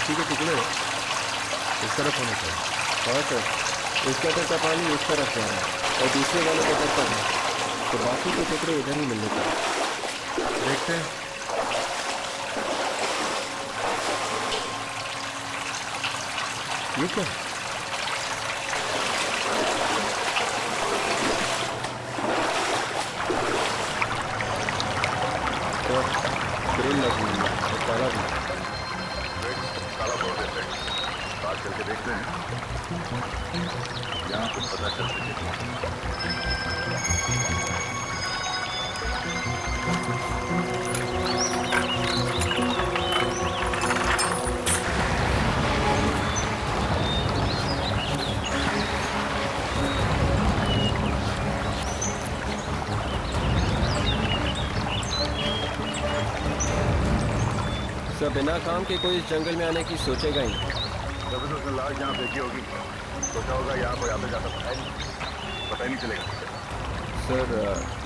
बाकी के टुकड़े इस तरफ होने चाहिए। हाँ सर, इस गटर का पानी इस तरफ जा रहा है और दूसरे वाले गटर पर है, तो बाकी के टुकड़े इधर ही मिलने चाहिए। देखते हैं। ये क्या है? ग्रिल लगी हुई है और ताला भी। ताला तोड़ देते हैं, बात करके देखते हैं, यहाँ कुछ पता चल सब बिना काम के कोई इस जंगल में आने की सोचेगा ही। जब तो उसने लाश यहाँ फेंकी होगी, सोचा होगा यहाँ कोई आता जाता पता ही नहीं चलेगा। सर,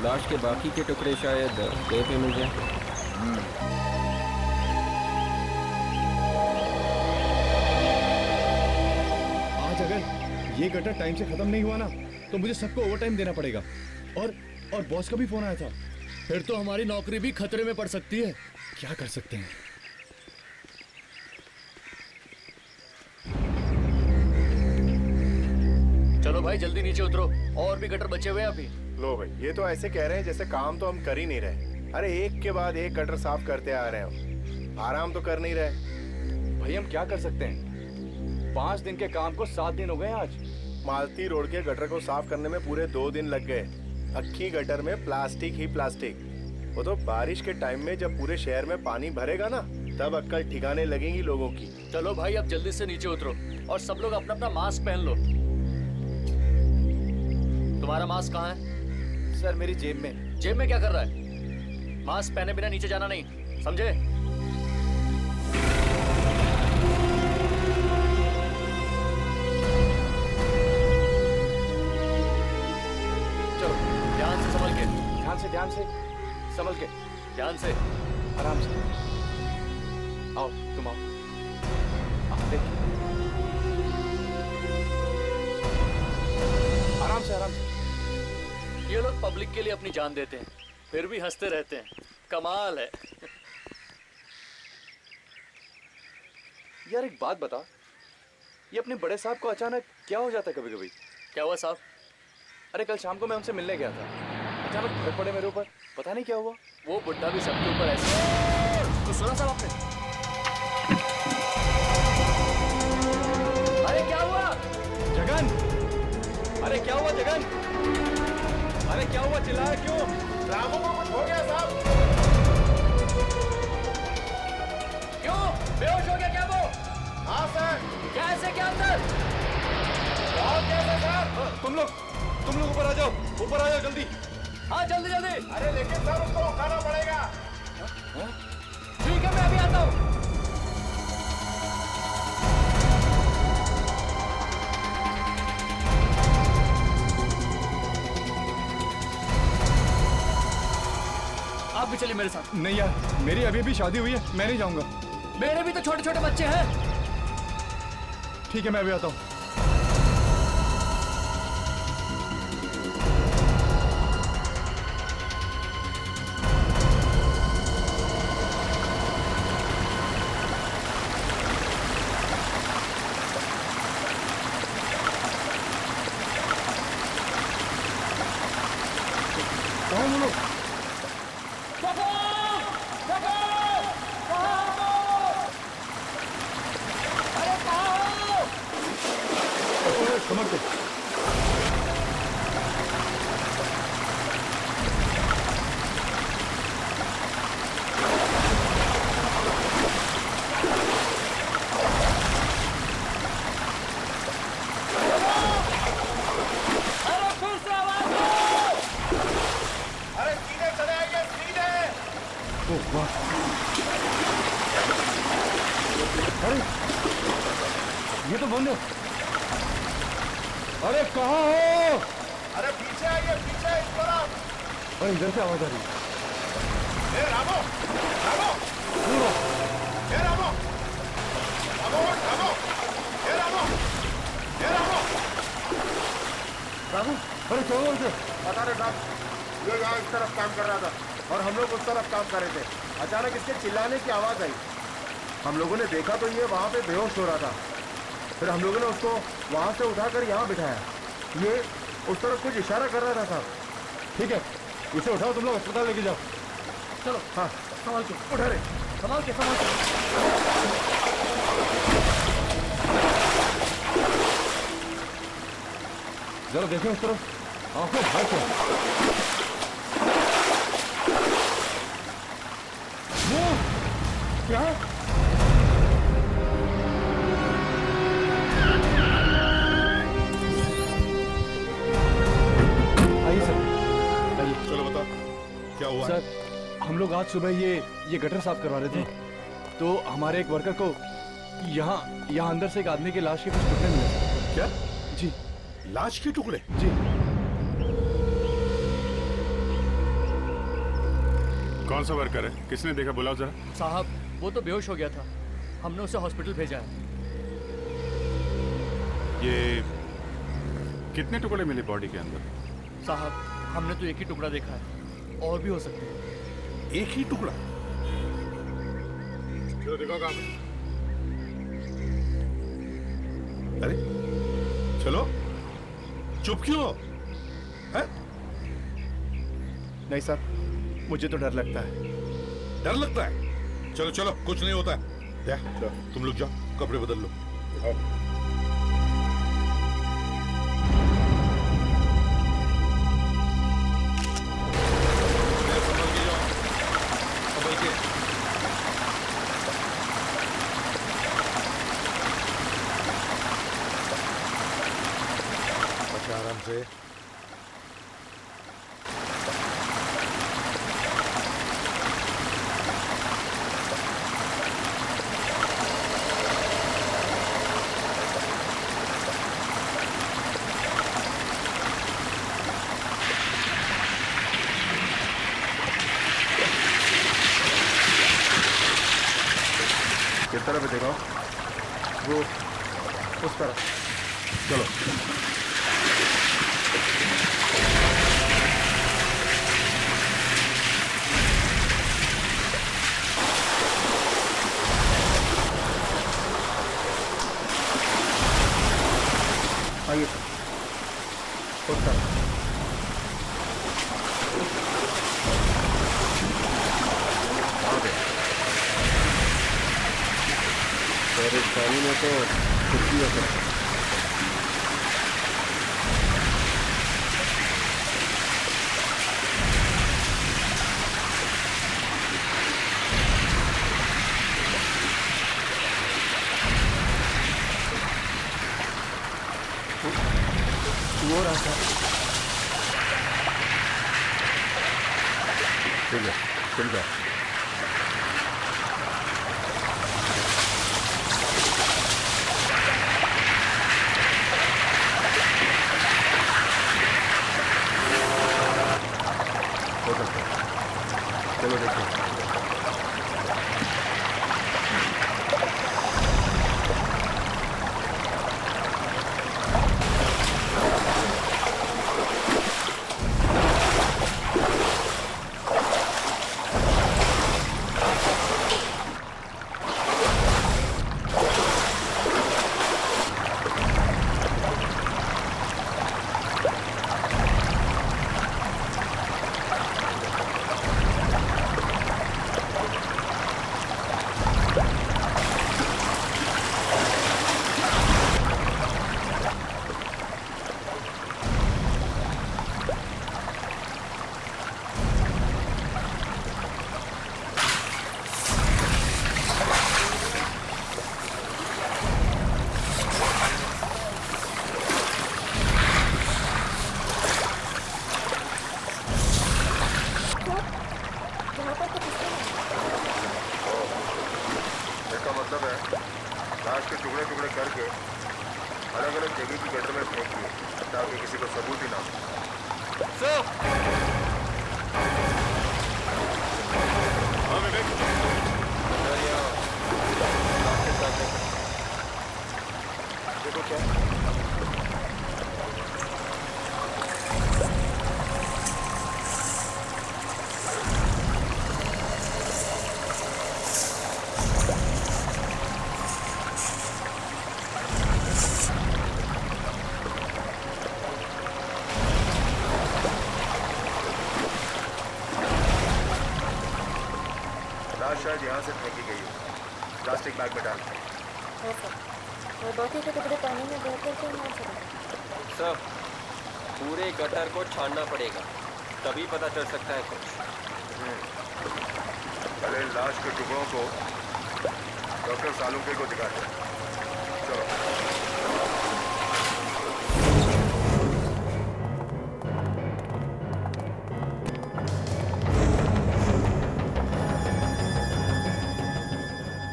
लाश के बाकी के टुकड़े शायद कहीं पे मिल जाए। आज अगर ये गटर टाइम से खत्म नहीं हुआ ना, तो मुझे सबको ओवर टाइम देना पड़ेगा। और बॉस का भी फोन आया था। फिर तो हमारी नौकरी भी खतरे में पड़ सकती है। क्या कर सकते हैं? चलो भाई जल्दी नीचे उतरो, और भी गटर बचे हुए हैं अभी। लो भाई, ये तो ऐसे कह रहे हैं जैसे काम तो हम कर ही नहीं रहे। अरे एक के बाद एक गटर साफ करते आ रहे हैं, आराम तो कर नहीं रहे। भाई हम क्या कर सकते हैं? 5 दिन के काम को 7 दिन हो गए आज। मालती रोड के गटर को साफ करने में पूरे 2 दिन लग गए। अक्खी गटर में प्लास्टिक ही प्लास्टिक। वो तो बारिश के टाइम में जब पूरे शहर में पानी भरेगा ना, तब अक्कल ठिकाने लगेगी लोगों की। चलो भाई अब जल्दी से नीचे उतरो और सब लोग अपना अपना मास्क पहन लो। तुम्हारा मास्क कहाँ है? सर मेरी जेब में। जेब में क्या कर रहा है? मास्क पहने बिना नीचे जाना नहीं, समझे? चलो ध्यान से संभल के, ध्यान से संभल के, ध्यान से, आराम से। आओ तुम आओ। देखिए, आराम से। ये लोग पब्लिक के लिए अपनी जान देते हैं, फिर भी हंसते रहते हैं। कमाल है। यार एक बात बता, ये अपने बड़े साहब को अचानक क्या हो जाता है कभी कभी? क्या हुआ साहब? अरे कल शाम को मैं उनसे मिलने गया था, अचानक भड़क पड़े मेरे ऊपर, पता नहीं क्या हुआ। वो बुड्ढा भी सबके ऊपर ऐसे। तो सुना साहब आपने? अरे क्या हुआ जगन? अरे क्या हुआ जगन? अरे क्या हुआ, चिल्लाया क्यों? रामू को कुछ हो गया साहब। क्यों? बेहोश हो गया क्या वो? हाँ सर। कैसे, क्या अंदर? और कैसे सर? तुम लोग ऊपर आ जाओ जल्दी। हाँ जल्दी। अरे लेकिन सर उसको उठाना पड़ेगा। ठीक है मैं अभी आता हूँ। आप भी चलिए मेरे साथ। नहीं यार, मेरी अभी शादी हुई है, मैं नहीं जाऊंगा। मेरे भी तो छोटे छोटे बच्चे हैं। ठीक है मैं अभी आता हूँ। कमर पे। अरे सीधे चले आइए, सीधे। ओह वाह, अरे ये तो बंद है। अरे कहाँ हो? अरे पीछे आइए, पीछे इस तरफ। अरे इधर से आवाज आ रही है। रामो, पूरा रामो, राहुल, अरे क्या हुआ उसे? पता नहीं साहब, ये यहाँ इस तरफ काम कर रहा था और हम लोग उस तरफ काम कर रहे थे। अचानक इसके चिल्लाने की आवाज आई। हम लोगों ने देखा तो ये वहाँ पे बेहोश हो रहा था। फिर हम लोगों ने उसको वहाँ से उठाकर यहाँ बिठाया। ये उस तरफ कुछ इशारा कर रहा था साहब। ठीक है, इसे उठाओ, तुम लोग अस्पताल लेके जाओ। चलो हाँ संभाल के, उठा रहे। संभाल के, संभाल के। जरा देखो उस तरफ, आंखों हाथ से। वो क्या? आइए सर, आइए। चलो बता क्या हुआ? सर, हम लोग आज सुबह ये गटर साफ करवा रहे थे, तो हमारे एक वर्कर को यहाँ अंदर से एक आदमी की लाश के कुछ टुकड़े मिले। क्या? जी लाश के टुकड़े? जी। कौन सा वर्कर है? किसने देखा? बुलाओ जरा। साहब वो तो बेहोश हो गया था, हमने उसे हॉस्पिटल भेजा है। ये कितने टुकड़े मिले बॉडी के अंदर? साहब हमने तो एक ही टुकड़ा देखा है, और भी हो सकते हैं। एक ही टुकड़ा? चलो दिखाओ कहाँ पे। अरे चलो, चुप क्यों हो? हैं? नहीं साहब, मुझे तो डर लगता है। डर लगता है? चलो चलो, कुछ नहीं होता है। क्या? तुम लोग जाओ, कपड़े बदल लो। आओ। संभल के जाओ, संभल के। अच्छा, आराम से। किस तरफ देखो? वो उस तरफ। चलो। आइए सर, उस तरफ। और इस पानी में तो कुछ भी हो सकता है। वो रहा था। ठीक है, चल जाओ। हो सकता है। चलो देखते हैं। इसका मतलब है लाश के टुकड़े टुकड़े करके अलग अलग जगह की गटर में फेंक दिए ताकि किसी को सबूत ही ना हो। हाँ विवेक, देखो क्या शायद यहाँ से फेंकी गई हो। प्लास्टिक बैग में डाल। हाँ सर, और बाकी के कपड़े पानी में बहकर के मार सकते। सर, पूरे गटर को छानना पड़ेगा, तभी पता चल सकता है कुछ। पहले लाश के टुकड़ों को डॉक्टर सालुंके को दिखाते हैं। चलो।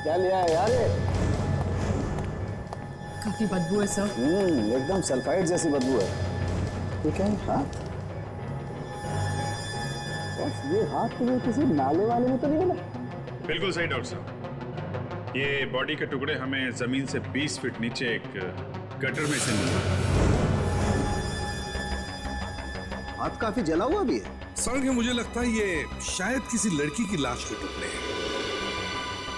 क्या लिया है यार ये? काफी बदबू है सर। एकदम सल्फाइड जैसी बदबू है। ये क्या है? हाथ? बस ये हाथ तुम्हें किसी नाले वाले में तो नहीं मिला? बिल्कुल सही डॉक्टर साहब, ये बॉडी के टुकड़े हमें जमीन से 20 फीट नीचे एक गटर में से मिले। हाथ काफी जला हुआ भी है। सर, मुझे लगता है ये शायद किसी लड़की की लाश के टुकड़े हैं।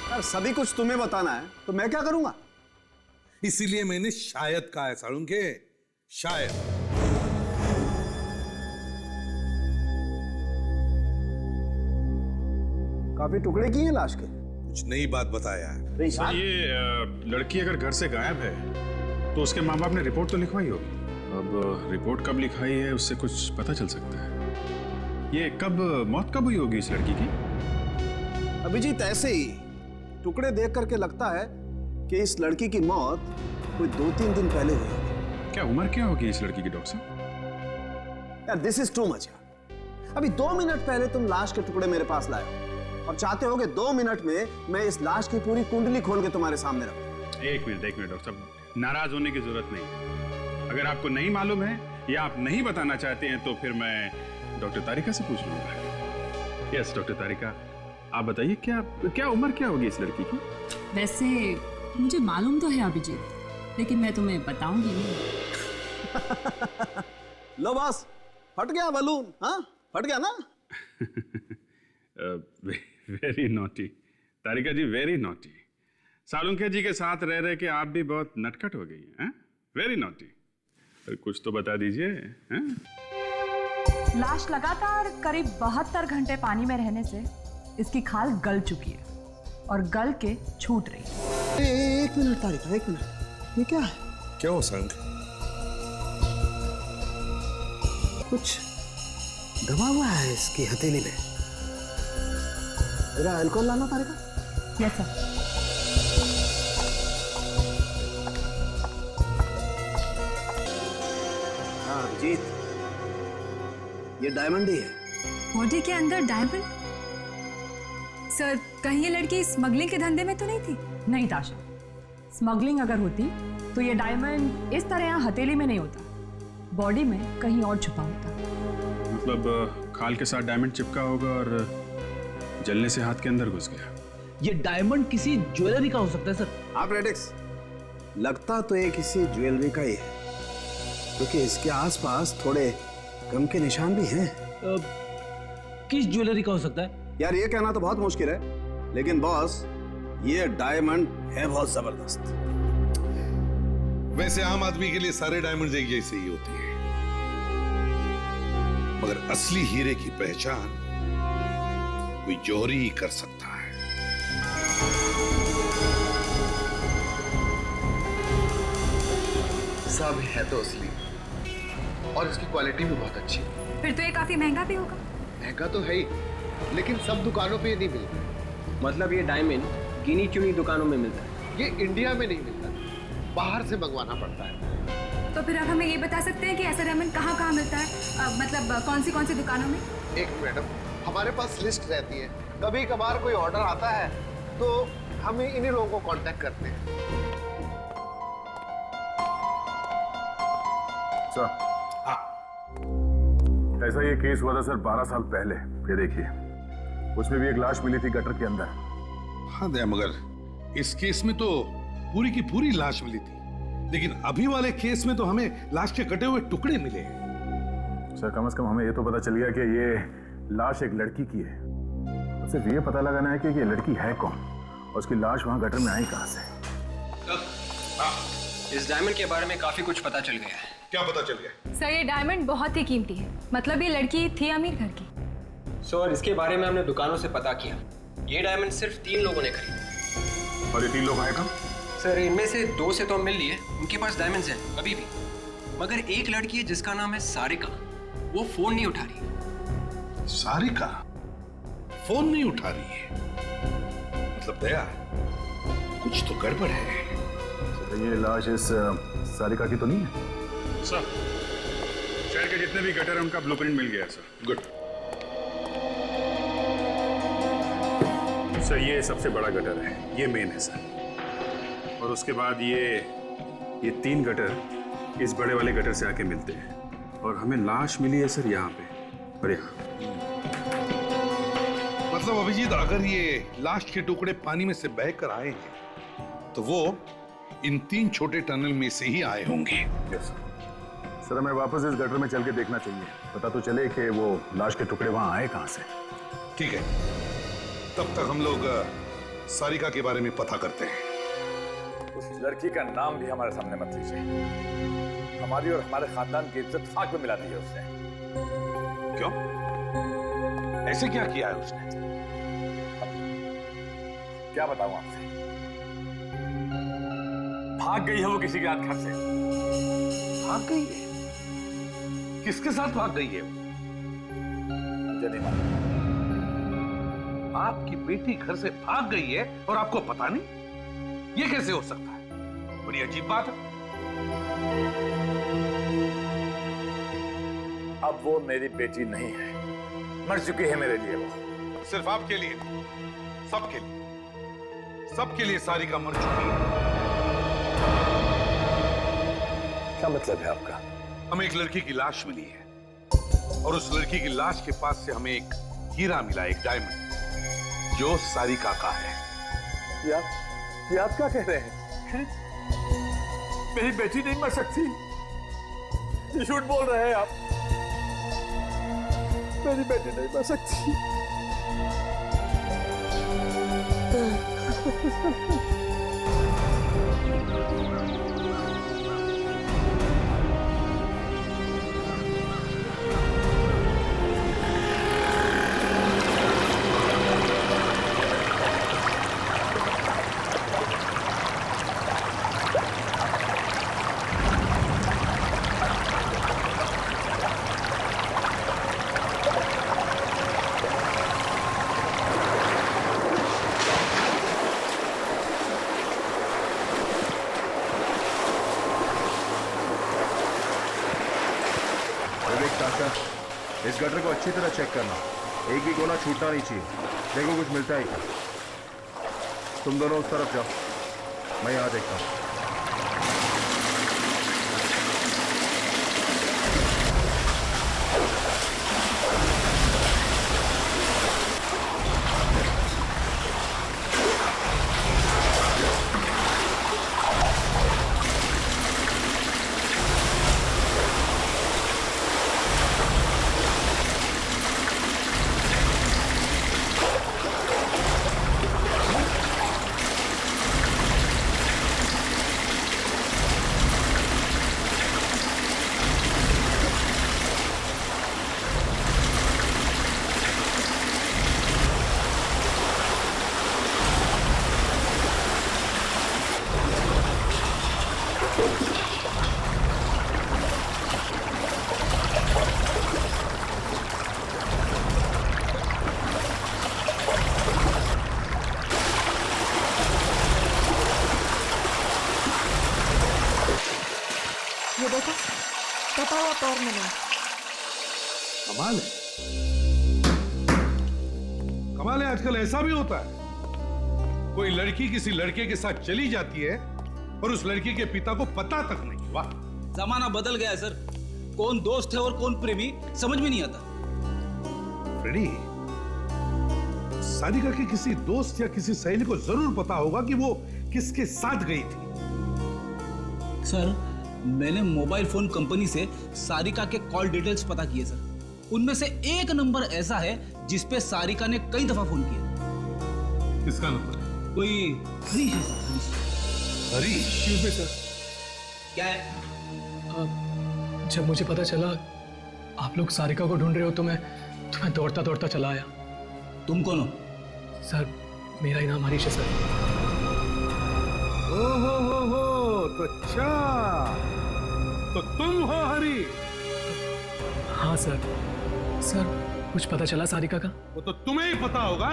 यार सभी कुछ तुम्हें बताना है तो मैं क्या करूंगा? इसीलिए मैंने शायद कहा है सालुंके, शायद। काफी टुकड़े किए हैं लाश के। कुछ नई बात बताया है। सर, ये लड़की अगर घर से गायब है तो उसके माँ बाप ने रिपोर्ट तो लिखवाई होगी। अब रिपोर्ट कब लिखाई है उससे कुछ पता चल सकता है। ये मौत कब हुई होगी इस लड़की की? अभिजीत, ऐसे ही टुकड़े देख करके लगता है कि इस लड़की की मौत कोई 2-3 दिन पहले हुई होगी। क्या उम्र क्या होगी इस लड़की की डॉक्टर साहब? यार दिस इज टू मच यार। अभी 2 मिनट पहले तुम लाश के टुकड़े मेरे पास लाए हो और चाहते हो कि 2 मिनट में मैं इस लाश की पूरी कुंडली खोल के तुम्हारे सामने रखूं। एक मिनट डॉक्टर साहब, नाराज होने की जरूरत नहीं है। अगर आपको नहीं मालूम है या आप नहीं बताना चाहते हैं तो फिर मैं डॉक्टर तारिका से पूछ लूंगा। यस डॉक्टर तारिका, आप बताइए क्या उम्र क्या होगी इस लड़की की? वैसे मुझे मालूम तो है अभिजीत, लेकिन मैं तुम्हें बताऊंगी नहीं। लो बॉस, फट गया बलून। हाँ, फट गया ना? वेरी नॉटी तारिका जी, वेरी नॉटी। सालुंके जी के साथ रह रहे के आप भी बहुत नटखट हो गई हैं। Very naughty. कुछ तो बता दीजिए। लाश लगातार करीब 72 घंटे पानी में रहने से इसकी खाल गल चुकी है और गल के छूट रही है। एक मिनट तारिका, एक मिनट। ये क्या है? क्या हो संग? कुछ दबा हुआ है इसकी हथेली में। मेरा अल्कोहल लाना तारिका। Yes sir. हाँ अभिजीत, ये डायमंड ही है। बॉडी के अंदर डायमंड? सर, कहीं ये लड़की स्मगलिंग के धंधे में तो नहीं थी? नहीं ताशा, स्मगलिंग अगर होती तो ये डायमंड इस तरह यहाँ हथेली में नहीं होता, बॉडी में कहीं और छुपा होता। मतलब खाल के साथ डायमंड चिपका होगा और जलने से हाथ के अंदर घुस गया। ये डायमंड किसी ज्वेलरी का हो सकता है सर। आप रेडिक्स, लगता तो ये किसी ज्वेलरी का ही है, क्योंकि इसके आसपास थोड़े गम के निशान भी हैं। किस ज्वेलरी का हो सकता है? यार ये कहना तो बहुत मुश्किल है, लेकिन बॉस ये डायमंड है बहुत जबरदस्त। वैसे आम आदमी के लिए सारे डायमंड एक जैसे ही होते हैं, मगर असली हीरे की पहचान कोई जौहरी ही कर सकता है। सब है तो असली, और इसकी क्वालिटी भी बहुत अच्छी है। फिर तो ये काफी महंगा भी होगा। महंगा तो है ही, लेकिन सब दुकानों पे नहीं मिलता। मतलब ये डायमंड गिनी चुनी दुकानों में मिलता है? ये इंडिया में नहीं मिलता, बाहर से मंगवाना पड़ता है। तो फिर आप हमें ये बता सकते हैं कि ऐसा डायमंड कहाँ कहाँ मिलता है? मतलब कौन सी दुकानों में? एक मैडम, हमारे पास लिस्ट रहती है, कभी कभार कोई ऑर्डर आता है तो हम इन्हीं लोगों को कांटेक्ट करते हैं। सर, ऐसा ये केस हुआ था सर 12 साल पहले। ये देखिए, उसमें भी एक लाश मिली थी गटर के अंदर। हाँ दया, मगर इस केस में तो पूरी की पूरी लाश मिली थी, लेकिन अभी वाले केस में तो हमें लाश के कटे हुए टुकड़े मिले हैं। सर, कम से कम हमें ये तो पता चल गया कि ये लाश एक लड़की की है। तो सिर्फ ये पता लगाना है कि ये लड़की है कौन और उसकी लाश वहां गटर में आई कहां से। इस डायमंड के बारे में काफी कुछ पता चल गया है। क्या पता चल गया? सर, ये डायमंड बहुत ही कीमती है। मतलब ये लड़की थी अमीर घर की। सर, इसके बारे में हमने दुकानों से पता किया, ये डायमंड सिर्फ 3 लोगों ने खरीदे। और ये 3 लोग आए कहाँ? सर इनमें से 2 से तो हम मिल लिए, उनके पास डायमंड्स हैं अभी भी। मगर एक लड़की है जिसका नाम है सारिका, वो फोन नहीं उठा रही। सारिका फोन नहीं उठा रही है? मतलब दया, कुछ तो गड़बड़ है। तो ये लाश इस सारिका की तो नहीं है? सर शहर के जितने भी गटर हैं उनका ब्लूप्रिंट मिल गया सर। गुड। सर ये सबसे बड़ा गटर है, ये मेन है सर। और उसके बाद ये 3 गटर इस बड़े वाले गटर से आके मिलते हैं। और हमें लाश मिली है सर यहाँ पे और यहाँ। मतलब अभिजीत, अगर ये लाश के टुकड़े पानी में से बहकर आए हैं तो वो इन 3 छोटे टनल में से ही आए होंगे। यस सर, हमें वापस इस गटर में चल के देखना चाहिए, पता तो चले कि वो लाश के टुकड़े वहां आए कहां से। ठीक है, तब तक हम लोग सारिका के बारे में पता करते हैं। उस लड़की का नाम भी हमारे सामने मत लीजिए, हमारी और हमारे खानदान की इज्जत फाक में मिला दी है उसने। क्यों? ऐसे क्या किया है उसने? क्या बताऊं आपसे, भाग गई है वो किसी के हाथ घर से। भाग गई है? किसके साथ भाग गई है? मुझे नहीं मालूम। आपकी बेटी घर से भाग गई है और आपको पता नहीं? ये कैसे हो सकता है? बड़ी अजीब बात है। अब वो मेरी बेटी नहीं है, मर चुकी है मेरे लिए वो। सिर्फ आपके लिए, सबके लिए, सबके लिए सारिका मर चुकी है। क्या मतलब है आपका? हमें एक लड़की की लाश मिली है और उस लड़की की लाश के पास से हमें एक हीरा मिला, एक डायमंड, जो सारिका का है। ये आप क्या कह रहे हैं? मेरी बेटी नहीं मर सकती, ये झूठ बोल रहे हैं आप। मेरी बेटी नहीं मर सकती। इस गटर को अच्छी तरह चेक करना, एक भी कोना छूटना नहीं चाहिए। देखो कुछ मिलता है क्या। तुम दोनों उस तरफ जाओ, मैं यहाँ देखता हूँ। ये देखो, कटा हुआ पैर मिला। कमाल है, कमाल है। आजकल ऐसा भी होता है, कोई लड़की किसी लड़के के साथ चली जाती है और उस लड़की के पिता को पता तक नहीं। वाह, जमाना बदल गया है सर, कौन दोस्त है और कौन प्रेमी समझ में नहीं आता। फ्रेडी, सारिका के किसी दोस्त या किसी सहेली को जरूर पता होगा कि वो किसके साथ गई थी। सर मैंने मोबाइल फोन कंपनी से सारिका के कॉल डिटेल्स पता किए सर, उनमें से एक नंबर ऐसा है जिसपे सारिका ने कई दफा फोन किया। किसका नंबर? कोई हरीश है सर, हरीश। हरीश? सर क्या है? जब मुझे पता चला आप लोग सारिका को ढूंढ रहे हो तो मैं दौड़ता दौड़ता चला आया। तुम कौन हो? सर मेरा ही नाम हरीश है सर। हो तो अच्छा, तो तुम हो हरी? हाँ सर। सर कुछ पता चला सारिका का? वो तो तुम्हें ही पता होगा।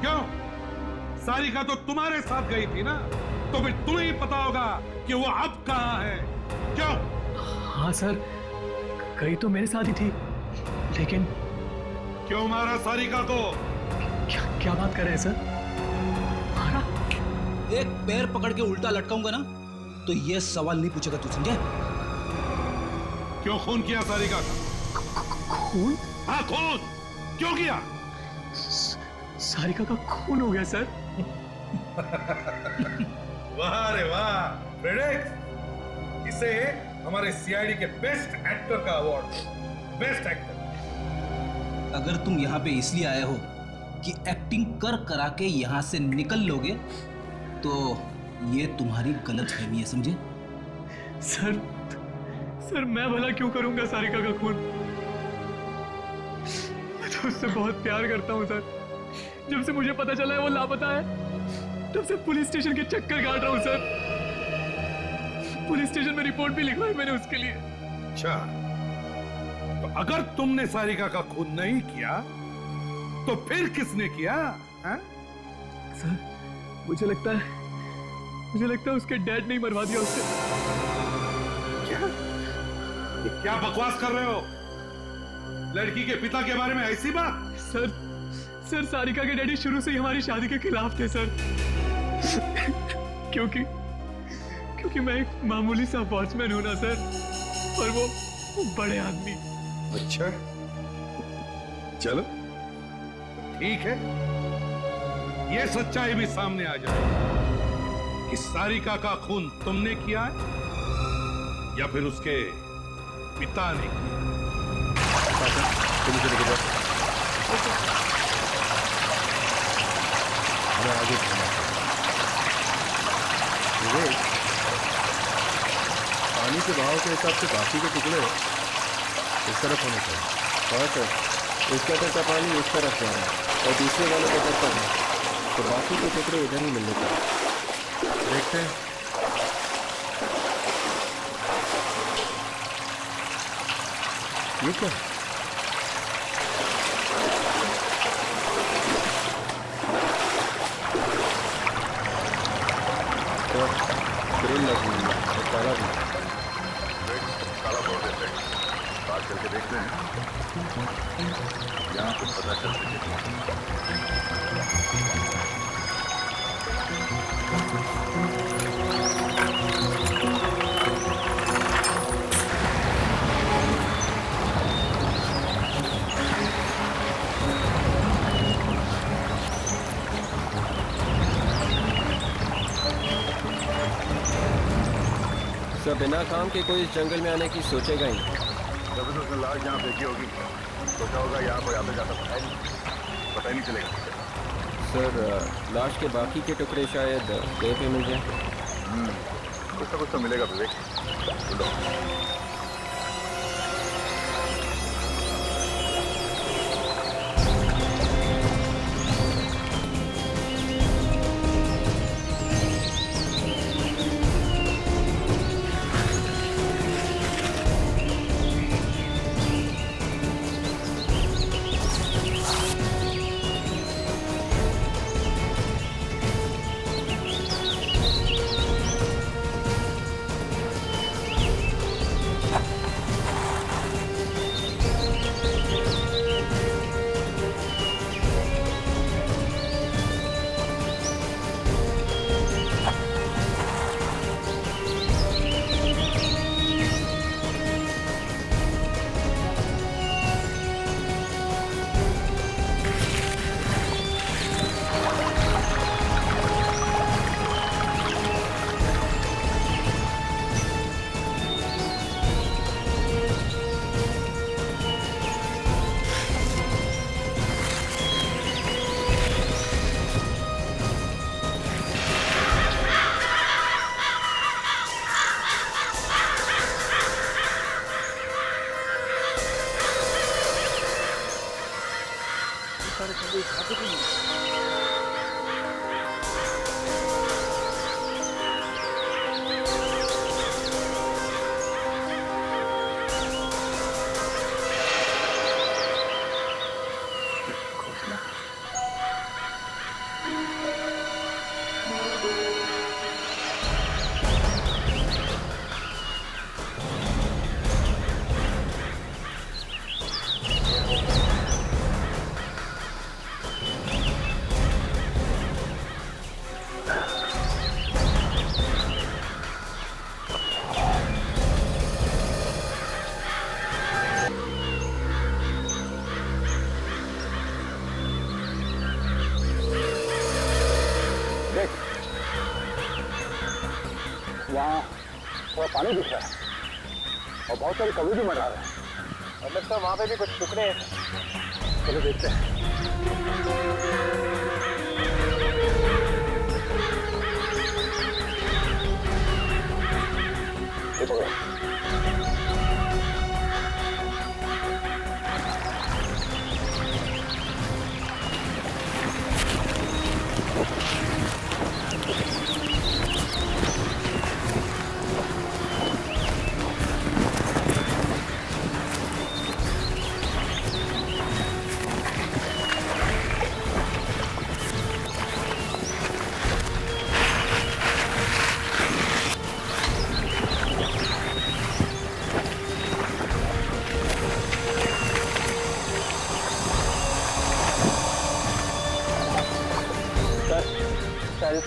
क्यों? सारिका तो तुम्हारे साथ गई थी ना, तो फिर तुम्हें ही पता होगा कि वो अब कहाँ है। क्यों? हाँ सर, गई तो मेरे साथ ही थी, लेकिन क्यों मारा सारिका को? क्या बात कर रहे हैं सर? एक पैर पकड़ के उल्टा लटकाऊंगा ना तो ये सवाल नहीं पूछेगा तू, समझे? क्यों खून किया सारिका का? खून? हाँ खून क्यों किया? सारिका का खून हो गया सर। वाह रे वाह फ्रेडेक्स, इसे हमारे सीआईडी के बेस्ट एक्टर का अवार्ड, बेस्ट एक्टर। अगर तुम यहाँ पे इसलिए आए हो कि एक्टिंग कर करा के यहाँ से निकल लोगे तो ये तुम्हारी गलत फहमी है, समझे? सर मैं भला क्यों करूंगा सारिका का खून? मैं तो उससे बहुत प्यार करता हूँ सर। जब से मुझे पता चला है वो लापता है, तब से पुलिस स्टेशन के चक्कर काट रहा हूँ सर। पुलिस स्टेशन में रिपोर्ट भी लिखवाई मैंने उसके लिए। अच्छा, तो अगर तुमने सारिका का खून नहीं किया तो फिर किसने किया? हा? सर मुझे लगता है उसके डैड ने ही मरवा दिया उसे। क्या बकवास कर रहे हो? लड़की के पिता के बारे में ऐसी बात? सर सारिका के डैडी शुरू से ही हमारी शादी के खिलाफ थे सर। क्योंकि मैं एक मामूली सा वॉचमैन हूं ना सर, और वो बड़े आदमी। अच्छा चलो ठीक है, ये सच्चाई भी सामने आ जाए कि सारिका का खून तुमने किया है या फिर उसके पिता ने किया। हमें आगे बढ़ना है। पानी के बहाव के हिसाब से बाकी के टुकड़े इस तरफ होने चाहिए। और सर इस कटर का पानी इस तरफ जा रहा है और दूसरे वाले कटर पर है, तो बाकी के टुकड़े इधर ही मिलने चाहिए। देखते हैं। ये क्या? ग्रिल लगी हुई है और ताला भी। ताला तोड़ देते हैं, बात करके देखते हैं, यहाँ कुछ पता चल सब बिना काम के कोई इस जंगल में आने की सोचेगा ही। जब तो उसने लाश यहाँ फेंकी होगी, सोचा होगा यहाँ कोई आता जाता पता ही नहीं चलेगा। सर लाश के बाकी के टुकड़े शायद कहीं पे मिल जाए। कुछ तो मिलेगा विवेक। पता नहीं चल रहा कि नहीं। वहाँ थोड़ा पानी दिख रहा है और बहुत सारे कौवे भी मरा रहे हैं और लगता है वहाँ पे भी कुछ टुकड़े हैं। चलो देखते हैं। देखो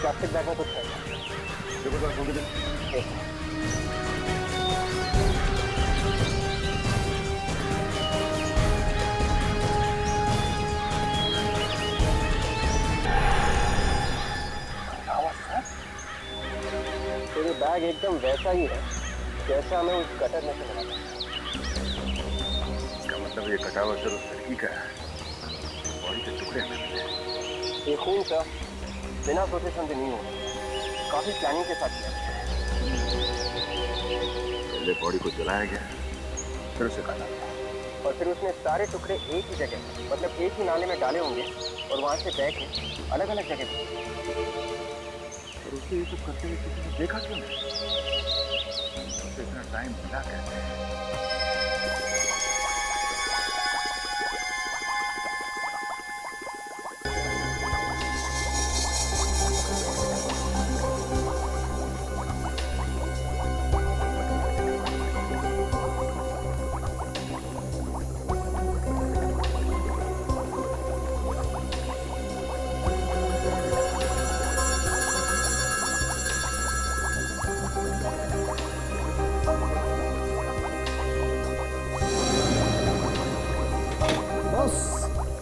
प्लास्टिक बैग में कुछ है। देखो जरा खोल के तेरे बैग एकदम वैसा ही है जैसा हमें उस गटर में से मिला। इसका मतलब ये कटा हुआ सर उस लड़की का है। बॉडी के टुकड़े हमें मिले। ये खून सा बिना सोचे समझे नहीं होगा, काफी प्लानिंग के साथ किया। पहले बॉडी को जलाया गया, फिर उसे काटा गया और फिर उसने सारे टुकड़े एक ही जगह मतलब एक ही नाले में डाले होंगे और वहां से बह के अलग अलग जगह पे। और उसे ये सब करते हुए किसी ने देखा क्यों नहीं? उसे इतना टाइम मिला कैसे?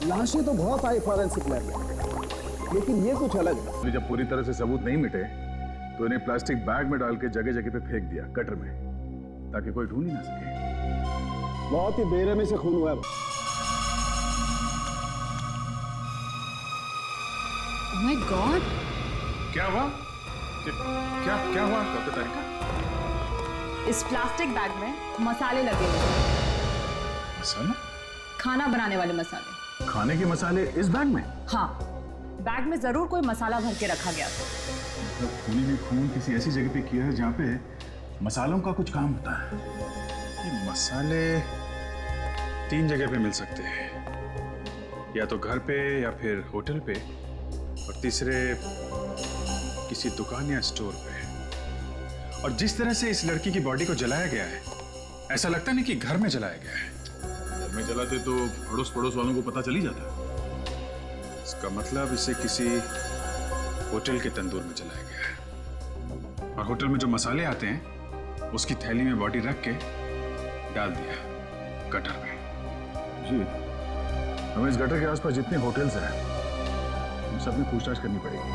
लाशें तो बहुत आई फॉरेंसिक लैब में, लेकिन ये कुछ अलग है। जब पूरी तरह से सबूत नहीं मिटे तो इन्हें प्लास्टिक बैग में डाल के जगह जगह पे फेंक दिया गटर में, ताकि कोई ढूंढ ही ना सके। बहुत ही बेरहमी से खून हुआ है। Oh my God! क्या हुआ? क्या हुआ डॉक्टर तारिका? इस प्लास्टिक बैग में मसाले लगे हुए हैं। मसाला? खाना बनाने वाले मसाले। खाने के मसाले इस बैग में? हाँ, बैग में जरूर कोई मसाला भर के रखा गया था। मतलब खूनी ने खून किसी ऐसी जगह पे किया है जहाँ पे मसालों का कुछ काम होता है। ये मसाले 3 जगह पे मिल सकते हैं, या तो घर पे या फिर होटल पे, और तीसरे किसी दुकान या स्टोर पे। और जिस तरह से इस लड़की की बॉडी को जलाया गया है, ऐसा लगता नहीं कि घर में जलाया गया है। घर में जलाते तो अड़ोस पड़ोस वालों को पता चल ही जाता। इसका मतलब इसे किसी होटल के तंदूर में जलाया गया है, और होटल में जो मसाले आते हैं उसकी थैली में बॉडी रख के डाल दिया गटर में। जी, हमें इस गटर के आसपास जितने होटल्स हैं उन सब में पूछताछ करनी पड़ेगी।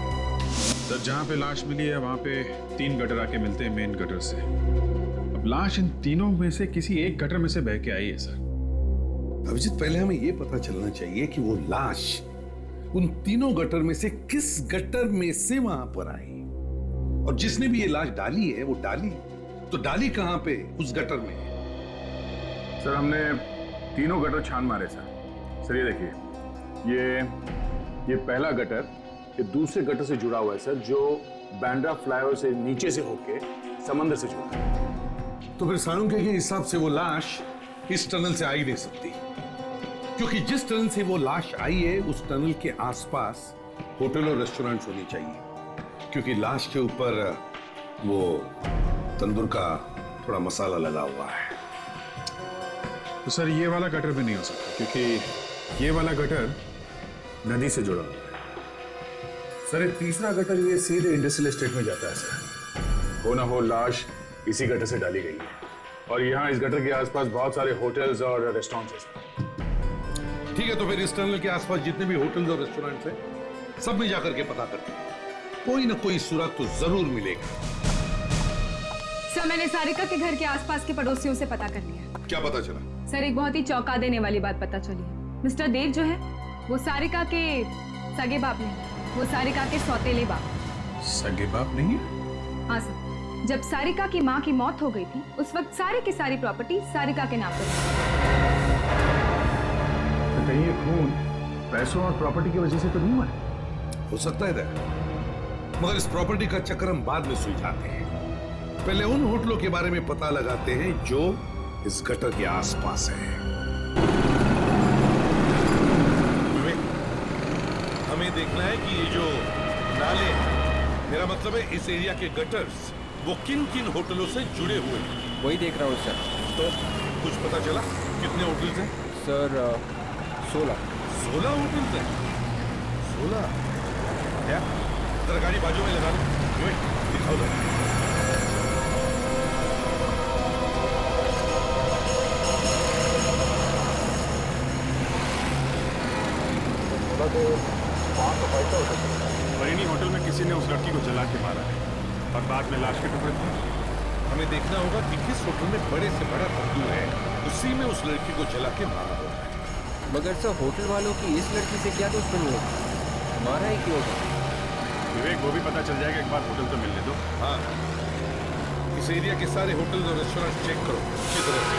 सर, जहाँ पे लाश मिली है वहाँ पे 3 गटर आके मिलते हैं मेन गटर से। अब लाश इन तीनों में से किसी एक गटर में से बह के आई है सर। अभिजीत, पहले हमें यह पता चलना चाहिए कि वो लाश उन तीनों गटर में से किस गटर में से वहां पर आई, और जिसने भी ये लाश डाली है वो डाली कहां पे? उस गटर में। सर, हमने तीनों गटर छान मारे सर। ये देखिए, ये पहला गटर ये दूसरे गटर से जुड़ा हुआ है सर, जो बांद्रा फ्लाईओवर से नीचे से होके समंदर से जुड़ा है। तो फिर साळुंखे के हिसाब से वो लाश इस टनल से आ ही नहीं सकती, क्योंकि जिस टनल से वो लाश आई है उस टनल के आसपास होटल और रेस्टोरेंट्स होनी चाहिए, क्योंकि लाश के ऊपर वो तंदूर का थोड़ा मसाला लगा हुआ है। तो सर ये वाला गटर भी नहीं हो सकता, क्योंकि ये वाला गटर नदी से जुड़ा हुआ है। सर ये तीसरा गटर ये सीधे इंडस्ट्रियल एस्टेट में जाता है सर। हो ना हो लाश इसी गटर से डाली गई है, और यहाँ इस गटर के आसपास बहुत सारे होटल्स और रेस्टोरेंट्स हैं। ठीक है, तो फिर इस टनल के आसपास जितने भी होटल्स और रेस्टोरेंट्स हैं सब में जाकर के पता करते हैं, कोई ना कोई सुराग तो जरूर मिलेगा। सर मैंने सारिका के घर के आसपास के पड़ोसियों से पता कर लिया। क्या पता चला? सर एक बहुत ही चौंका देने वाली बात पता चली है। मिस्टर देव जो है वो सारिका के सगे बाप नहीं, वो सारिका के सौतेले बाप। सगे बाप नहीं है? हाँ सर, जब सारिका की माँ की मौत हो गई थी उस वक्त सारी की सारी प्रॉपर्टी सारिका के नाम पर थी। तो कहीं ये खून पैसों और प्रॉपर्टी की वजह से तो नहीं हुआ? हो सकता है, मगर इस प्रॉपर्टी का चक्कर हम बाद में सुलझाते हैं। पहले उन होटलों के बारे में पता लगाते हैं जो इस गटर के आसपास है। हमें देखना है कि ये जो नाले हैं, मेरा मतलब है इस एरिया के गटर्स, वो किन किन होटलों से जुड़े हुए हैं। वही देख रहा हूँ सर। तो कुछ पता चला कितने होटल्स हैं? सर 16 होटल्स हैं। 16? क्या जरा गाड़ी बाजू में लगा लो, दिखाओ जरा। तो वहाँ तो पैसा हो सकता है। बरेनी होटल में किसी ने उस लड़की को जला के मारा है और बाद में लाश के टुकड़े थे। हमें देखना होगा कि किस होटल में बड़े से बड़ा तंदूर है, उसी में उस लड़की को जला के मारा होगा। मगर सर होटल वालों की इस लड़की से क्या दुश्मनी है? मारा ही क्यों होगा? विवेक वो भी पता चल जाएगा, एक बार होटल तो मिलने दो। हाँ, इस एरिया के सारे होटल्स और रेस्टोरेंट चेक करो अच्छी तरह से।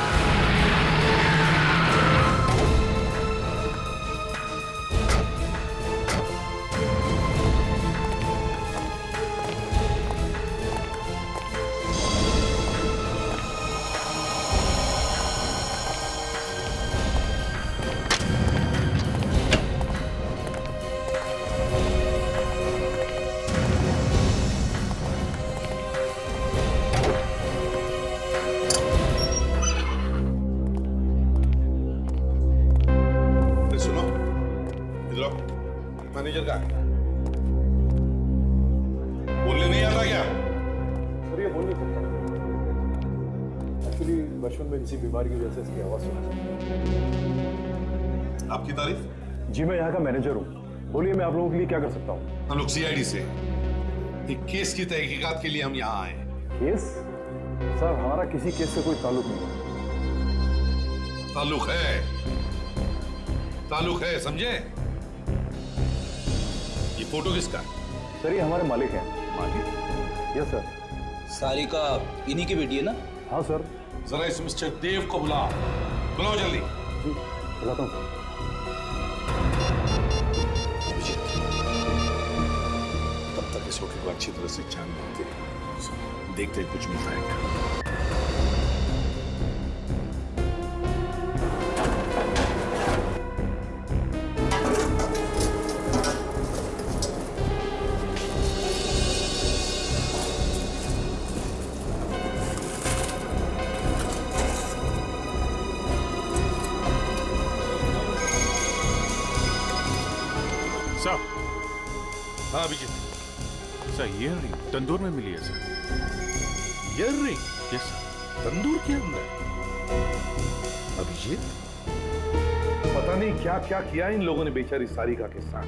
मैनेजर का बोलने नहीं आता क्या? सर ये बोल नहीं सकता, एक्चुअली बचपन में किसी बीमारी की वजह से इसकी आवाज सुना। आपकी तारीफ? जी मैं यहाँ का मैनेजर हूँ, बोलिए मैं आप लोगों के लिए क्या कर सकता हूँ? हम लोग सीआईडी से एक केस की तहकीकात के लिए हम यहाँ आए। केस? सर हमारा किसी केस से कोई ताल्लुक नहीं है। ताल्लुक है समझे? ये फोटो किसका? सर ये हमारे मालिक हैं। मालिक? Yes sir. सारिका इन्हीं की बेटी है ना? हाँ सर। जरा इस मिस्टर देव को बुलाओ जल्दी। जी बुलाता हूँ। तब तक इस होटल को अच्छी तरह से जान देखते कुछ मिलता है क्या। हाँ अभिजीत। सर ईयररिंग तंदूर में मिली है sir. Earring? Yes sir. Tandoor के अंदर? अभिजीत पता नहीं क्या क्या किया इन लोगों ने बेचारी सारिका के साथ।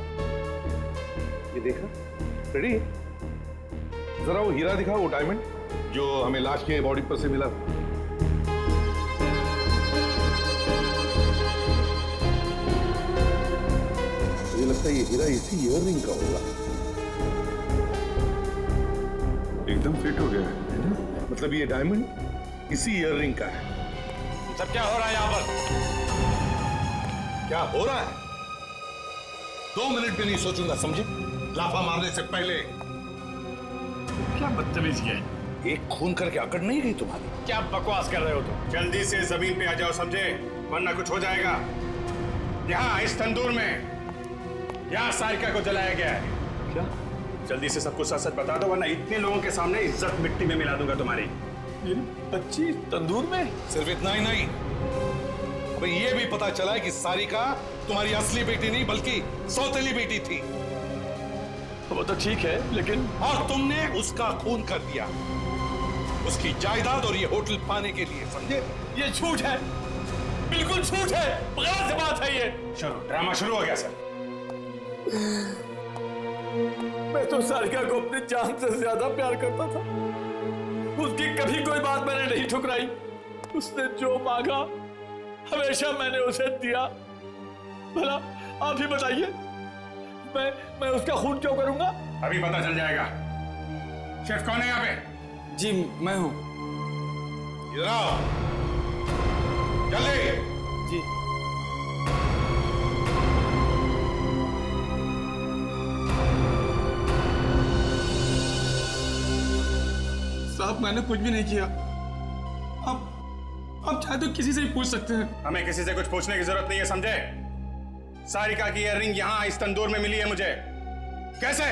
ये देखा रेडी? जरा वो हीरा दिखा, वो डायमंड जो हमें लाश के बॉडी पर से मिला। मुझे लगता है ये हीरा इसी ईयररिंग का होगा। एकदम फिट हो गया है ना? मतलब ये डायमंड इसी ईयररिंग का है। सब क्या हो रहा है यहाँ पर? क्या हो रहा है? 2 मिनट भी नहीं सोचूंगा, समझे? लाफा मारने से पहले। क्या बदतमीजी है? एक खून करके अकड़ नहीं गई तुम्हारी? क्या बकवास कर रहे हो तुम? जल्दी से जमीन पे आ जाओ, समझे? वरना कुछ हो जाएगा। यहाँ इस तंदूर में यहाँ सारिका को जलाया गया है। क्या? जल्दी से सब कुछ सच सच बता दो, वरना इतने लोगों के सामने इज्जत मिट्टी में मिला दूंगा तुम्हारी। बच्ची तंदूर में? सिर्फ इतना ही नहीं, अबे ये भी पता चला है कि सारिका तुम्हारी असली बेटी नहीं बल्कि सौतेली बेटी थी। वो तो ठीक है, लेकिन और तुमने उसका खून कर दिया, उसकी जायदाद और ये होटल पाने के लिए, समझे? ये झूठ है, बिल्कुल झूठ है, गलत बात है ये। चलो ड्रामा शुरू हो गया सर। मैं तो सारिका को अपनी जान से ज्यादा प्यार करता था। उसकी कभी कोई बात मैंने नहीं ठुकराई। उसने जो मांगा हमेशा मैंने उसे दिया। भला आप ही बताइए, मैं उसका खून क्यों करूंगा? अभी पता चल जाएगा। शेफ कौन है यहाँ पे? जी मैं हूँ। इधर आओ, जल्दी। जी। साहब मैंने कुछ भी नहीं किया। आप चाहे तो किसी से ही पूछ सकते हैं। हमें किसी से कुछ पूछने की जरूरत नहीं है, समझे? सारिका की इयररिंग यहाँ इस तंदूर में मिली है मुझे। कैसे?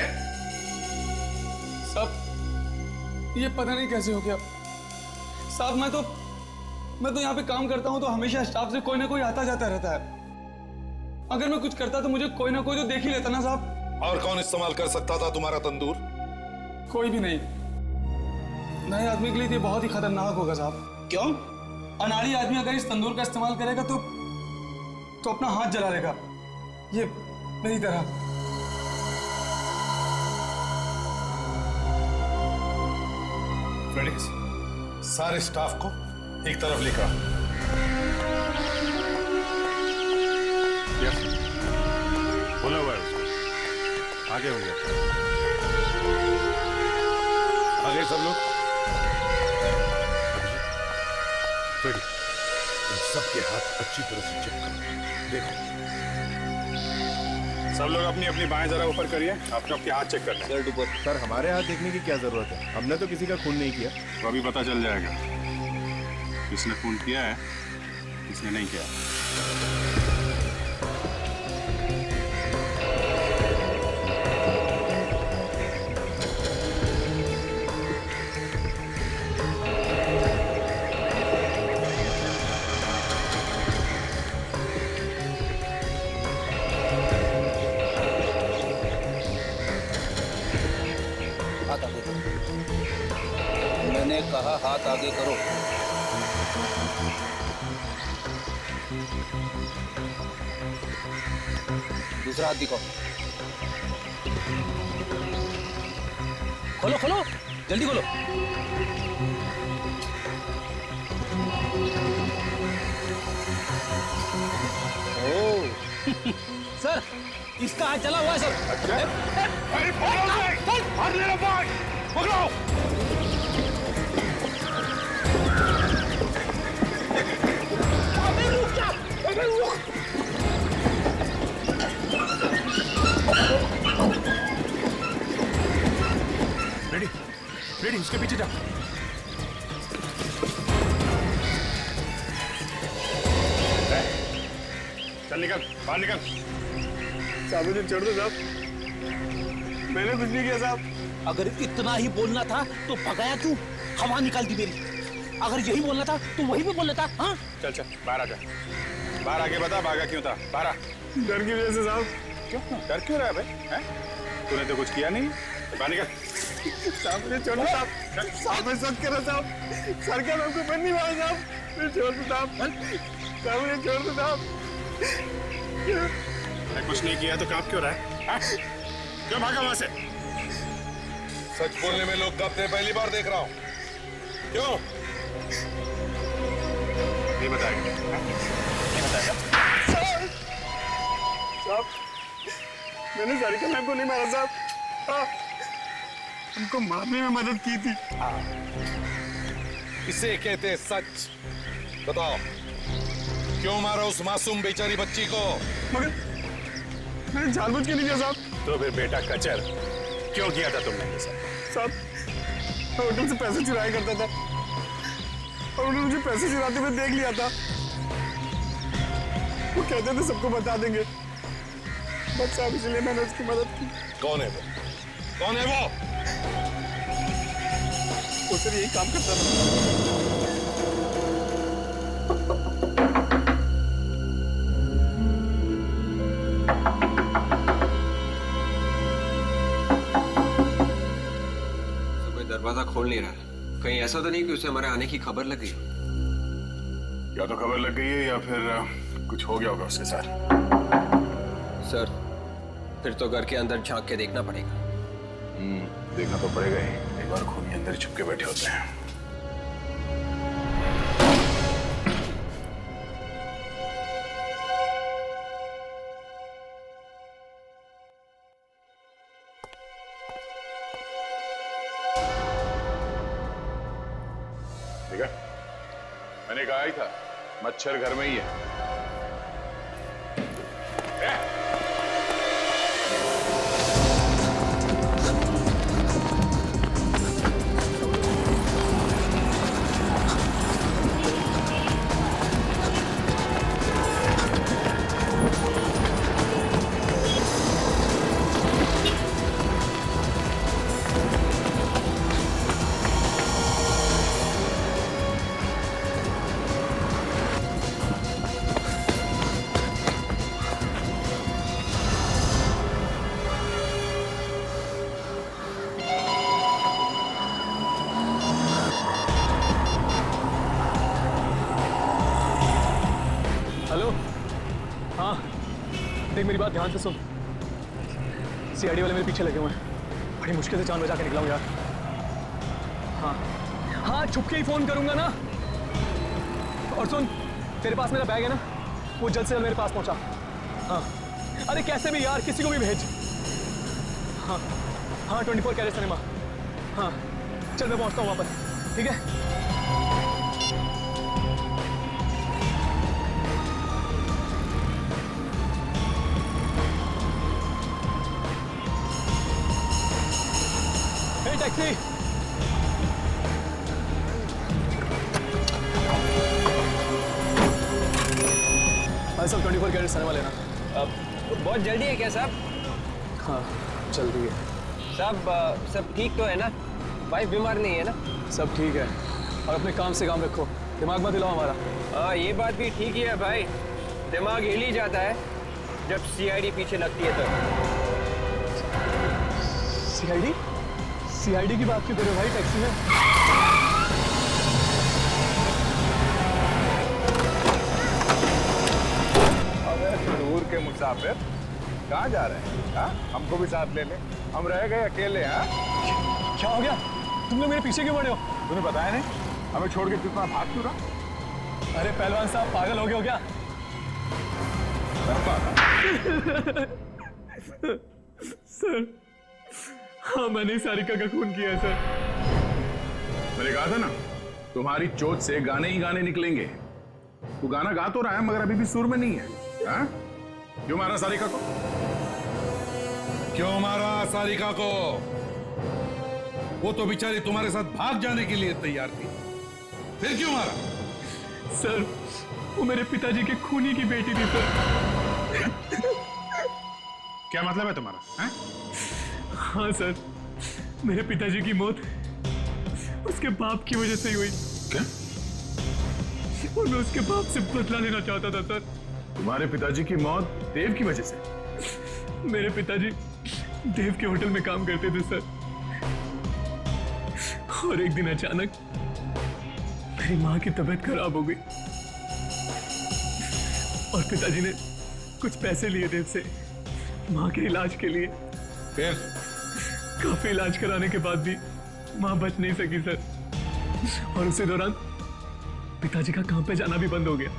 साहब ये पता नहीं कैसे हो गया। साहब मैं तो यहाँ पे काम करता हूँ तो हमेशा स्टाफ से कोई ना कोई आता जाता रहता है। अगर मैं कुछ करता तो मुझे कोई ना कोई तो देख ही लेता ना साहब। और कौन इस्तेमाल कर सकता था तुम्हारा तंदूर? कोई भी नहीं। नए आदमी के लिए तो ये बहुत ही खतरनाक होगा साहब। क्यों? अनाड़ी आदमी अगर इस तंदूर का इस्तेमाल करेगा तो अपना हाथ जला लेगा, ये मेरी तरह। फ्रेडिक्स, सारे स्टाफ को एक तरफ लेकर। यस, बोला हुआ है उसको। आगे होंगे। आगे सब लोग। फ्रेडी, इन सबके हाथ अच्छी तरह से चेक करो, देखो। सब लोग अपनी अपनी बाएं जरा ऊपर करिए, अपने अपने हाथ चेक करते हैं। सर हमारे हाथ देखने की क्या जरूरत है? हमने तो किसी का खून नहीं किया। तो अभी पता चल जाएगा किसने खून किया है, किसने नहीं किया। हाथ आगे करो। मैंने कहा हाथ आगे करो। दूसरा हाथ दिखाओ। खोलो खोलो, जल्दी खोलो। ओह सर, इसका हाथ जला हुआ है सर। अच्छा? अरे भाग ले लो, भाग! पकड़ो! रुक जा! रुक! रेडी, उसके पीछे जा। चल निकल, बाहर निकल। साहब मुझे छोड़ दो साहब, मैंने कुछ नहीं किया साहब। अगर इतना ही बोलना था तो भगाया क्यों? हवा निकाल दी मेरी। अगर यही बोलना था तो वही भी बोलना था। हाँ चल चल बाहर आ जा। बाहर आके बता भागा क्यों था? बाहर आ। डर की वजह से साहब। क्यों? डर क्यों रहा है भाई? हैं? तूने तो कुछ किया नहीं। बाहर निकल। साहब मुझे छोड़ो साहब। साहब मैं सब करो साहब। सरकार हमको बंद नहीं मारा साहब। मुझे छोड़ दो साहब। साहब मुझे छोड़ दो साहब। मैं कुछ नहीं किया तो काम क्यों रहा है? हाँ? क्यों भागा वहां से? सच बोलने में लोग कब थे, पहली बार देख रहा हूं। क्यों? नहीं बताएगा। नहीं बताएगा। साहब मैंने सारिका मैम को नहीं मारा साहब। हाँ, उनको मारने में मदद की थी। इसे कहते हैं सच। बताओ, क्यों मारा उस मासूम बेचारी बच्ची को? मैंने जानबूझ के नहीं किया साहब। तो फिर बेटा कचर क्यों किया था तुमने ये सब? साहब मैं होटल से पैसे चुराया करता था और उन्होंने मुझे पैसे चुराते हुए देख लिया था। वो कहते थे सबको बता देंगे, बस साहब इसलिए मैंने उसकी मदद की। कौन है वो? कौन है वो? वो सर यही काम करता था। दरवाजा खोल नहीं रहा। कहीं ऐसा तो नहीं कि उसे हमारे आने की खबर लग गई? या तो खबर लग गई है या फिर कुछ हो गया होगा उसके साथ। सर फिर तो घर के अंदर झांक के देखना पड़ेगा। देखना तो पड़ेगा ही। एक बार खूनी अंदर छुप के बैठे होते हैं। ठीक है, मैंने कहा ही था मच्छर घर में ही है। देख मेरी बात ध्यान से सुन। सीआईडी वाले मेरे पीछे लगे हुए हैं। बड़ी मुश्किल से जान बचा के निकला हूं यार। हाँ हाँ छुप के ही फोन करूंगा ना। और सुन, तेरे पास मेरा बैग है ना, वो जल्द से जल्द मेरे पास पहुंचा। हाँ अरे कैसे भी यार, किसी को भी भेज। हाँ हाँ 24 कैरेट सिनेमा। हाँ चल मैं पहुंचता हूँ वहां पर, ठीक है? टैक्सी। भाई साहब 24 कैरेट सिनेमा लेना। अब बहुत जल्दी है क्या साहब? हाँ जल्दी है। साहब सब ठीक तो है ना? वाइफ बीमार नहीं है ना? सब ठीक है, और अपने काम से काम रखो, दिमाग मत हिलाओ हमारा। हाँ ये बात भी ठीक ही है भाई, दिमाग हिल ही जाता है जब सीआईडी पीछे लगती है तब। सीआईडी? सीआईडी की बात क्यों कर रहे हो भाई टैक्सी में? अबे दूर के मुसाफिर कहाँ जा रहे हैं? हाँ हमको भी साथ ले ले, हम रह गए अकेले। हाँ क्या हो गया? तुम लोग मेरे पीछे क्यों पड़े हो? तुम्हें बताया नहीं? हमें छोड़ के कितना भाग क्यों रहा? अरे पहलवान साहब पागल हो गए हो क्या? सर हाँ मैंने सारिका का खून किया है सर। मैंने कहा था ना तुम्हारी चोट से गाने ही गाने निकलेंगे। तू गाना गा तो रहा है मगर अभी भी सुर में नहीं है। हाँ? क्यों मारा सारिका को? क्यों मारा सारिका को? वो तो बेचारी तुम्हारे साथ भाग जाने के लिए तैयार थी, फिर क्यों मारा? सर वो मेरे पिताजी के खूनी की बेटी थी सर। क्या मतलब है तुम्हारा? हाँ? हाँ सर, मेरे पिताजी की मौत उसके बाप की वजह से ही हुई। क्या? और मैं उसके बाप से बदला लेना चाहता था सर। तुम्हारे पिताजी की मौत देव की वजह से? मेरे पिताजी देव के होटल में काम करते थे सर, और एक दिन अचानक मेरी माँ की तबीयत खराब हो गई और पिताजी ने कुछ पैसे लिए देव से माँ के इलाज के लिए। फिर काफी इलाज कराने के बाद भी माँ बच नहीं सकी सर, और उसी दौरान पिताजी का काम पे जाना भी बंद हो गया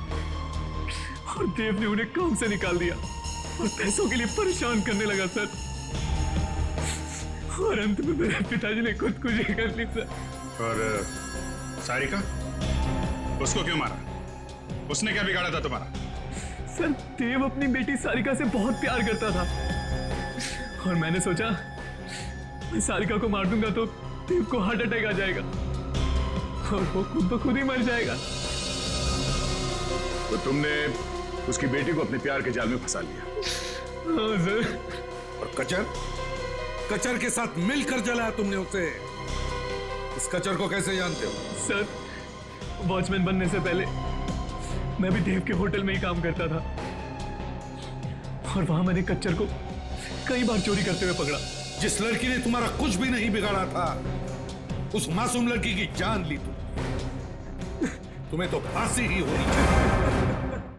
और देव ने उन्हें काम से निकाल दिया और पैसों के लिए परेशान करने लगा सर, और अंत में मेरे पिताजी ने खुदकुशी कर ली सर। और सारिका, उसको क्यों मारा? उसने क्या बिगाड़ा था तुम्हारा? सर देव अपनी बेटी सारिका से बहुत प्यार करता था और मैंने सोचा मैं सारिका को मार दूंगा तो देव को हार्ट अटैक आ जाएगा और वो खुद ब खुद ही मर जाएगा। तो तुमने उसकी बेटी को अपने प्यार के जाल में फंसा लिया। हाँ सर। और कचर के साथ मिलकर जलाया तुमने उसे। इस कचर को कैसे जानते हो? सर वॉचमैन बनने से पहले मैं भी देव के होटल में ही काम करता था और वहां मैंने कच्चर को कई बार चोरी करते हुए पकड़ा। जिस लड़की ने तुम्हारा कुछ भी नहीं बिगाड़ा था उस मासूम लड़की की जान ली तुम्हें तो फांसी ही होनी चाहिए।